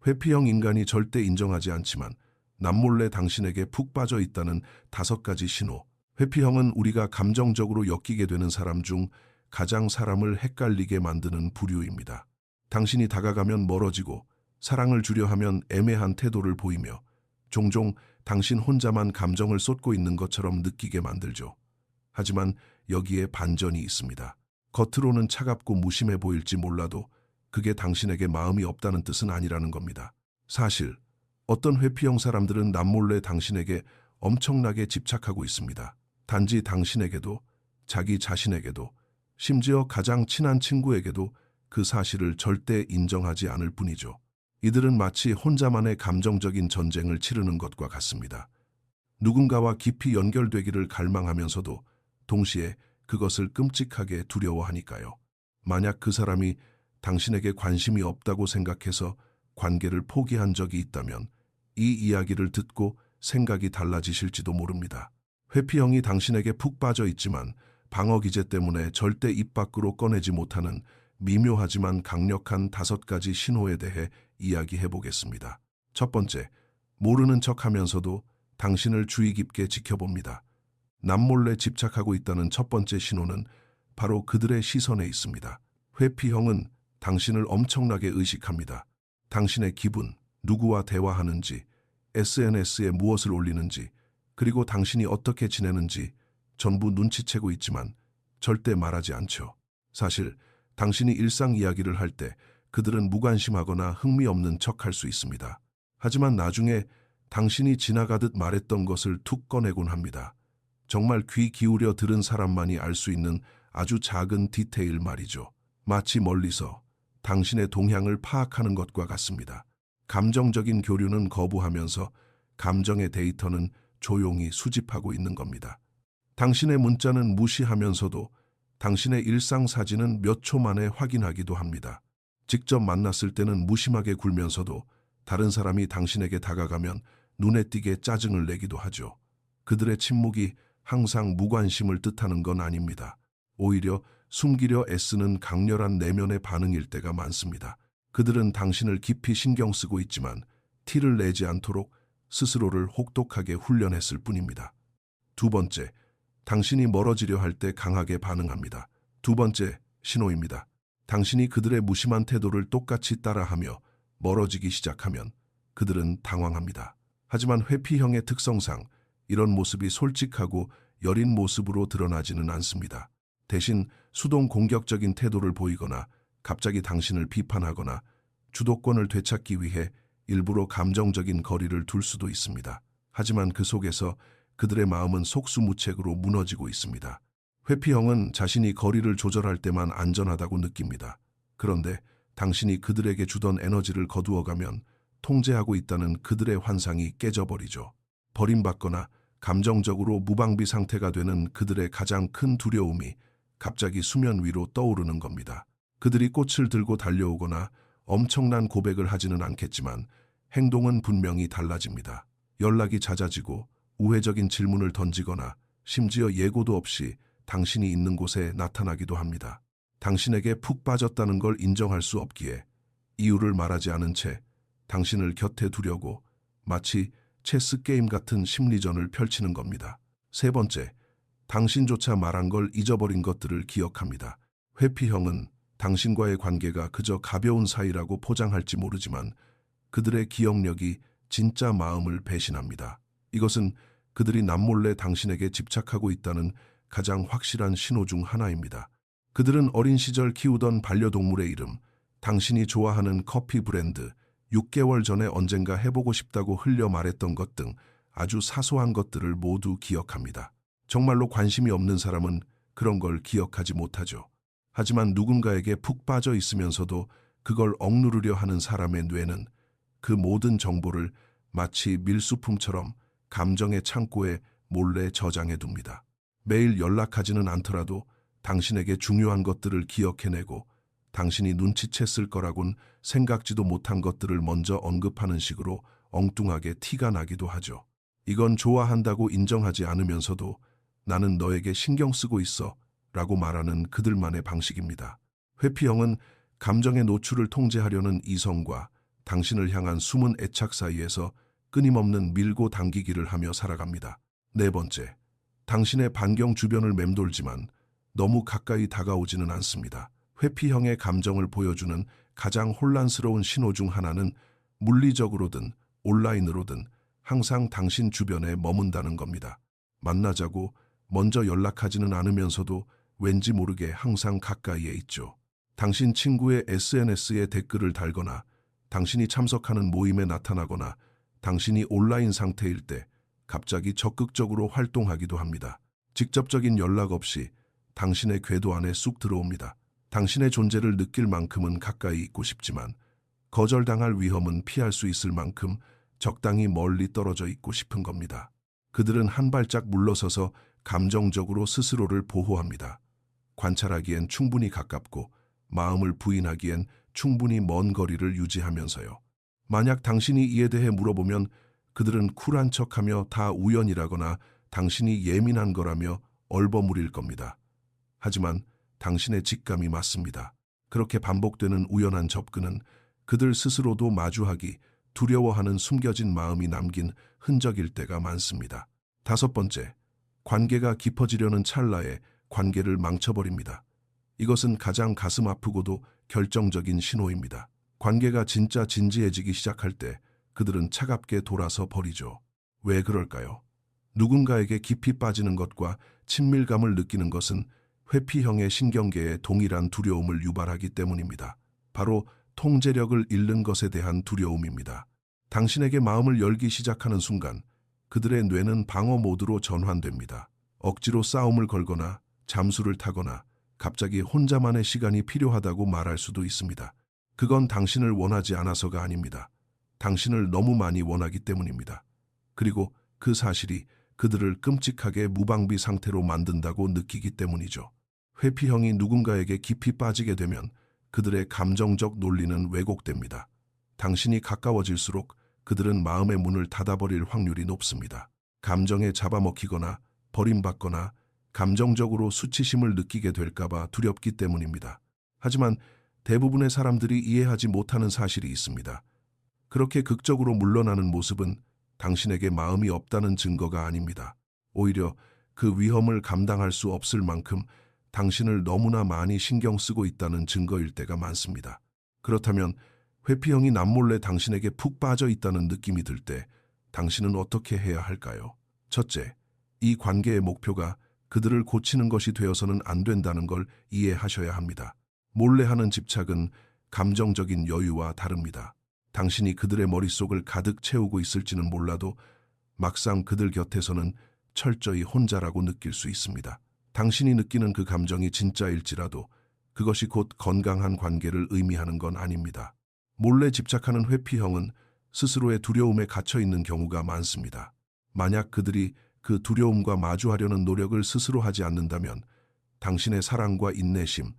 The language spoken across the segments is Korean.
회피형 인간이 절대 인정하지 않지만 남몰래 당신에게 푹 빠져 있다는 5가지 신호. 회피형은 우리가 감정적으로 엮이게 되는 사람 중 가장 사람을 헷갈리게 만드는 부류입니다. 당신이 다가가면 멀어지고 사랑을 주려 하면 애매한 태도를 보이며 종종 당신 혼자만 감정을 쏟고 있는 것처럼 느끼게 만들죠. 하지만 여기에 반전이 있습니다. 겉으로는 차갑고 무심해 보일지 몰라도 그게 당신에게 마음이 없다는 뜻은 아니라는 겁니다. 사실 어떤 회피형 사람들은 남몰래 당신에게 엄청나게 집착하고 있습니다. 단지 당신에게도, 자기 자신에게도, 심지어 가장 친한 친구에게도 그 사실을 절대 인정하지 않을 뿐이죠. 이들은 마치 혼자만의 감정적인 전쟁을 치르는 것과 같습니다. 누군가와 깊이 연결되기를 갈망하면서도 동시에 그것을 끔찍하게 두려워하니까요. 만약 그 사람이 당신에게 관심이 없다고 생각해서 관계를 포기한 적이 있다면 이 이야기를 듣고 생각이 달라지실지도 모릅니다. 회피형이 당신에게 푹 빠져 있지만 방어 기제 때문에 절대 입 밖으로 꺼내지 못하는 미묘하지만 강력한 5가지 신호에 대해 이야기해 보겠습니다. 첫 번째, 모르는 척하면서도 당신을 주의 깊게 지켜봅니다. 남몰래 집착하고 있다는 첫 번째 신호는 바로 그들의 시선에 있습니다. 회피형은 당신을 엄청나게 의식합니다. 당신의 기분, 누구와 대화하는지, SNS에 무엇을 올리는지, 그리고 당신이 어떻게 지내는지 전부 눈치채고 있지만 절대 말하지 않죠. 사실 당신이 일상 이야기를 할 때 그들은 무관심하거나 흥미없는 척할 수 있습니다. 하지만 나중에 당신이 지나가듯 말했던 것을 툭 꺼내곤 합니다. 정말 귀 기울여 들은 사람만이 알 수 있는 아주 작은 디테일 말이죠. 마치 멀리서 당신의 동향을 파악하는 것과 같습니다. 감정적인 교류는 거부하면서 감정의 데이터는 조용히 수집하고 있는 겁니다. 당신의 문자는 무시하면서도 당신의 일상 사진은 몇 초 만에 확인하기도 합니다. 직접 만났을 때는 무심하게 굴면서도 다른 사람이 당신에게 다가가면 눈에 띄게 짜증을 내기도 하죠. 그들의 침묵이 항상 무관심을 뜻하는 건 아닙니다. 오히려 숨기려 애쓰는 강렬한 내면의 반응일 때가 많습니다. 그들은 당신을 깊이 신경 쓰고 있지만 티를 내지 않도록 스스로를 혹독하게 훈련했을 뿐입니다. 두 번째, 당신이 멀어지려 할 때 강하게 반응합니다. 두 번째 신호입니다. 당신이 그들의 무심한 태도를 똑같이 따라하며 멀어지기 시작하면 그들은 당황합니다. 하지만 회피형의 특성상 이런 모습이 솔직하고 여린 모습으로 드러나지는 않습니다. 대신 수동 공격적인 태도를 보이거나 갑자기 당신을 비판하거나 주도권을 되찾기 위해 일부러 감정적인 거리를 둘 수도 있습니다. 하지만 그 속에서 그들의 마음은 속수무책으로 무너지고 있습니다. 회피형은 자신이 거리를 조절할 때만 안전하다고 느낍니다. 그런데 당신이 그들에게 주던 에너지를 거두어가면 통제하고 있다는 그들의 환상이 깨져버리죠. 버림받거나 감정적으로 무방비 상태가 되는 그들의 가장 큰 두려움이 갑자기 수면 위로 떠오르는 겁니다. 그들이 꽃을 들고 달려오거나 엄청난 고백을 하지는 않겠지만 행동은 분명히 달라집니다. 연락이 잦아지고 우회적인 질문을 던지거나 심지어 예고도 없이 당신이 있는 곳에 나타나기도 합니다. 당신에게 푹 빠졌다는 걸 인정할 수 없기에 이유를 말하지 않은 채 당신을 곁에 두려고 마치 체스 게임 같은 심리전을 펼치는 겁니다. 세 번째, 당신조차 말한 걸 잊어버린 것들을 기억합니다. 회피형은 당신과의 관계가 그저 가벼운 사이라고 포장할지 모르지만 그들의 기억력이 진짜 마음을 배신합니다. 이것은 그들이 남몰래 당신에게 집착하고 있다는 가장 확실한 신호 중 하나입니다. 그들은 어린 시절 키우던 반려동물의 이름, 당신이 좋아하는 커피 브랜드, 6개월 전에 언젠가 해보고 싶다고 흘려 말했던 것 등 아주 사소한 것들을 모두 기억합니다. 정말로 관심이 없는 사람은 그런 걸 기억하지 못하죠. 하지만 누군가에게 푹 빠져 있으면서도 그걸 억누르려 하는 사람의 뇌는 그 모든 정보를 마치 밀수품처럼 감정의 창고에 몰래 저장해 둡니다. 매일 연락하지는 않더라도 당신에게 중요한 것들을 기억해내고 당신이 눈치챘을 거라곤 생각지도 못한 것들을 먼저 언급하는 식으로 엉뚱하게 티가 나기도 하죠. 이건 좋아한다고 인정하지 않으면서도 나는 너에게 신경 쓰고 있어 라고 말하는 그들만의 방식입니다. 회피형은 감정의 노출을 통제하려는 이성과 당신을 향한 숨은 애착 사이에서 끊임없는 밀고 당기기를 하며 살아갑니다. 네 번째, 당신의 반경 주변을 맴돌지만 너무 가까이 다가오지는 않습니다. 회피형의 감정을 보여주는 가장 혼란스러운 신호 중 하나는 물리적으로든 온라인으로든 항상 당신 주변에 머문다는 겁니다. 만나자고 먼저 연락하지는 않으면서도 왠지 모르게 항상 가까이에 있죠. 당신 친구의 SNS에 댓글을 달거나 당신이 참석하는 모임에 나타나거나 당신이 온라인 상태일 때 갑자기 적극적으로 활동하기도 합니다. 직접적인 연락 없이 당신의 궤도 안에 쑥 들어옵니다. 당신의 존재를 느낄 만큼은 가까이 있고 싶지만 거절당할 위험은 피할 수 있을 만큼 적당히 멀리 떨어져 있고 싶은 겁니다. 그들은 한 발짝 물러서서 감정적으로 스스로를 보호합니다. 관찰하기엔 충분히 가깝고 마음을 부인하기엔 충분히 먼 거리를 유지하면서요. 만약 당신이 이에 대해 물어보면 그들은 쿨한 척하며 다 우연이라거나 당신이 예민한 거라며 얼버무릴 겁니다. 하지만 당신의 직감이 맞습니다. 그렇게 반복되는 우연한 접근은 그들 스스로도 마주하기 두려워하는 숨겨진 마음이 남긴 흔적일 때가 많습니다. 다섯 번째, 관계가 깊어지려는 찰나에 관계를 망쳐버립니다. 이것은 가장 가슴 아프고도 결정적인 신호입니다. 관계가 진짜 진지해지기 시작할 때 그들은 차갑게 돌아서 버리죠. 왜 그럴까요? 누군가에게 깊이 빠지는 것과 친밀감을 느끼는 것은 회피형의 신경계에 동일한 두려움을 유발하기 때문입니다. 바로 통제력을 잃는 것에 대한 두려움입니다. 당신에게 마음을 열기 시작하는 순간 그들의 뇌는 방어 모드로 전환됩니다. 억지로 싸움을 걸거나 잠수를 타거나 갑자기 혼자만의 시간이 필요하다고 말할 수도 있습니다. 그건 당신을 원하지 않아서가 아닙니다. 당신을 너무 많이 원하기 때문입니다. 그리고 그 사실이 그들을 끔찍하게 무방비 상태로 만든다고 느끼기 때문이죠. 회피형이 누군가에게 깊이 빠지게 되면 그들의 감정적 논리는 왜곡됩니다. 당신이 가까워질수록 그들은 마음의 문을 닫아버릴 확률이 높습니다. 감정에 잡아먹히거나 버림받거나 감정적으로 수치심을 느끼게 될까봐 두렵기 때문입니다. 하지만 대부분의 사람들이 이해하지 못하는 사실이 있습니다. 그렇게 극적으로 물러나는 모습은 당신에게 마음이 없다는 증거가 아닙니다. 오히려 그 위험을 감당할 수 없을 만큼 당신을 너무나 많이 신경 쓰고 있다는 증거일 때가 많습니다. 그렇다면 회피형이 남몰래 당신에게 푹 빠져 있다는 느낌이 들 때 당신은 어떻게 해야 할까요? 첫째, 이 관계의 목표가 그들을 고치는 것이 되어서는 안 된다는 걸 이해하셔야 합니다. 몰래 하는 집착은 감정적인 여유와 다릅니다. 당신이 그들의 머릿속을 가득 채우고 있을지는 몰라도 막상 그들 곁에서는 철저히 혼자라고 느낄 수 있습니다. 당신이 느끼는 그 감정이 진짜일지라도 그것이 곧 건강한 관계를 의미하는 건 아닙니다. 몰래 집착하는 회피형은 스스로의 두려움에 갇혀 있는 경우가 많습니다. 만약 그들이 그 두려움과 마주하려는 노력을 스스로 하지 않는다면 당신의 사랑과 인내심,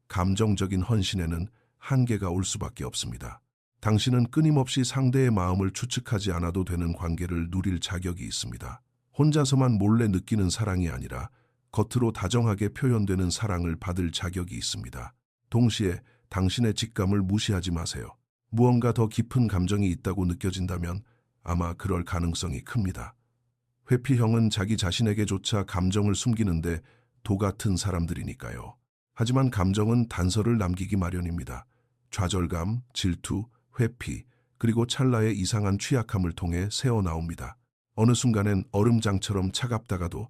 감정적인 헌신에는 한계가 올 수밖에 없습니다. 당신은 끊임없이 상대의 마음을 추측하지 않아도 되는 관계를 누릴 자격이 있습니다. 혼자서만 몰래 느끼는 사랑이 아니라 겉으로 다정하게 표현되는 사랑을 받을 자격이 있습니다. 동시에 당신의 직감을 무시하지 마세요. 무언가 더 깊은 감정이 있다고 느껴진다면 아마 그럴 가능성이 큽니다. 회피형은 자기 자신에게조차 감정을 숨기는데 도 같은 사람들이니까요. 하지만 감정은 단서를 남기기 마련입니다. 좌절감, 질투, 회피, 그리고 찰나의 이상한 취약함을 통해 새어나옵니다. 어느 순간엔 얼음장처럼 차갑다가도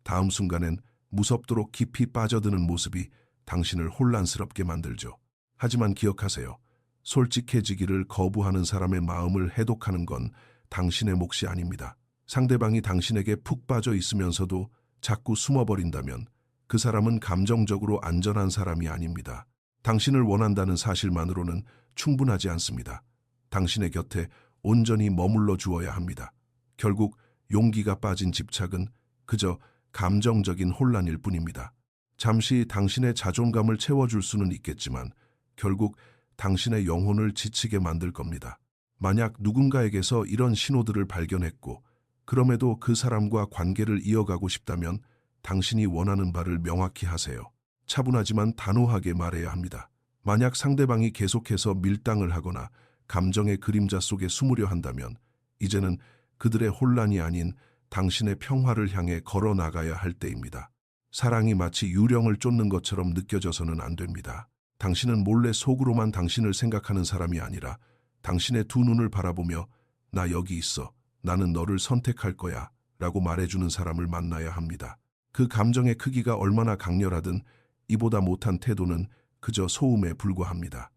다음 순간엔 무섭도록 깊이 빠져드는 모습이 당신을 혼란스럽게 만들죠. 하지만 기억하세요. 솔직해지기를 거부하는 사람의 마음을 해독하는 건 당신의 몫이 아닙니다. 상대방이 당신에게 푹 빠져 있으면서도 자꾸 숨어버린다면 그 사람은 감정적으로 안전한 사람이 아닙니다. 당신을 원한다는 사실만으로는 충분하지 않습니다. 당신의 곁에 온전히 머물러 주어야 합니다. 결국 용기가 빠진 집착은 그저 감정적인 혼란일 뿐입니다. 잠시 당신의 자존감을 채워줄 수는 있겠지만 결국 당신의 영혼을 지치게 만들 겁니다. 만약 누군가에게서 이런 신호들을 발견했고 그럼에도 그 사람과 관계를 이어가고 싶다면 당신이 원하는 바를 명확히 하세요. 차분하지만 단호하게 말해야 합니다. 만약 상대방이 계속해서 밀당을 하거나 감정의 그림자 속에 숨으려 한다면 이제는 그들의 혼란이 아닌 당신의 평화를 향해 걸어 나가야 할 때입니다. 사랑이 마치 유령을 쫓는 것처럼 느껴져서는 안 됩니다. 당신은 몰래 속으로만 당신을 생각하는 사람이 아니라 당신의 두 눈을 바라보며 나 여기 있어. 나는 너를 선택할 거야. 라고 말해주는 사람을 만나야 합니다. 그 감정의 크기가 얼마나 강렬하든 이보다 못한 태도는 그저 소음에 불과합니다.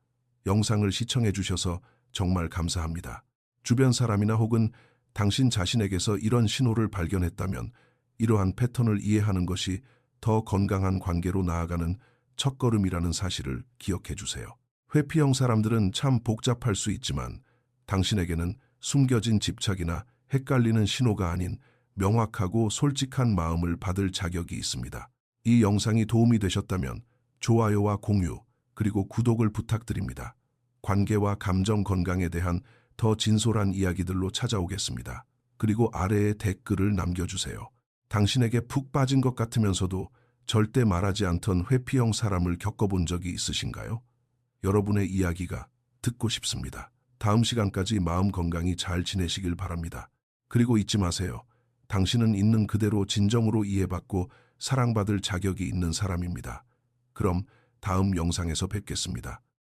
영상을 시청해 주셔서 정말 감사합니다. 주변 사람이나 혹은 당신 자신에게서 이런 신호를 발견했다면 이러한 패턴을 이해하는 것이 더 건강한 관계로 나아가는 첫걸음이라는 사실을 기억해 주세요. 회피형 사람들은 참 복잡할 수 있지만 당신에게는 숨겨진 집착이나 헷갈리는 신호가 아닌 명확하고 솔직한 마음을 받을 자격이 있습니다. 이 영상이 도움이 되셨다면 좋아요와 공유, 그리고 구독을 부탁드립니다. 관계와 감정 건강에 대한 더 진솔한 이야기들로 찾아오겠습니다. 그리고 아래에 댓글을 남겨주세요. 당신에게 푹 빠진 것 같으면서도 절대 말하지 않던 회피형 사람을 겪어본 적이 있으신가요? 여러분의 이야기가 듣고 싶습니다. 다음 시간까지 마음 건강히 잘 지내시길 바랍니다. 그리고 잊지 마세요. 당신은 있는 그대로 진정으로 이해받고 사랑받을 자격이 있는 사람입니다. 그럼 다음 영상에서 뵙겠습니다.